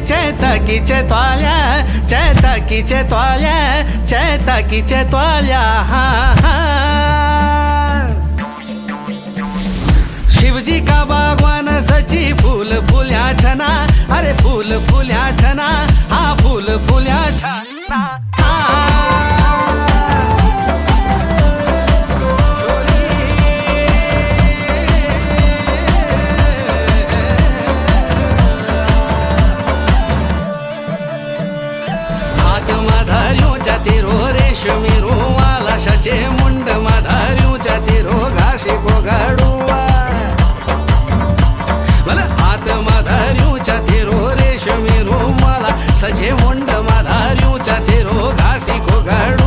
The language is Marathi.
चैतकीचे त्वाल्या चैतकीचे त्वाल्या चैतकीचे त्वाल्या शिवजी का बागवान सची फूल फुल्या छना अरे फूल फुल्या छना हा फूल फुल्या छना तेरो रेशमी रुमाला शचे मुंड मधारूच्या तेरो घाशी कोगाडुआ मला हात मधारूच्या तेरो रेशमी रुमाला सचे मुंड मधारूच्या तेरो घासी कोगाडुआ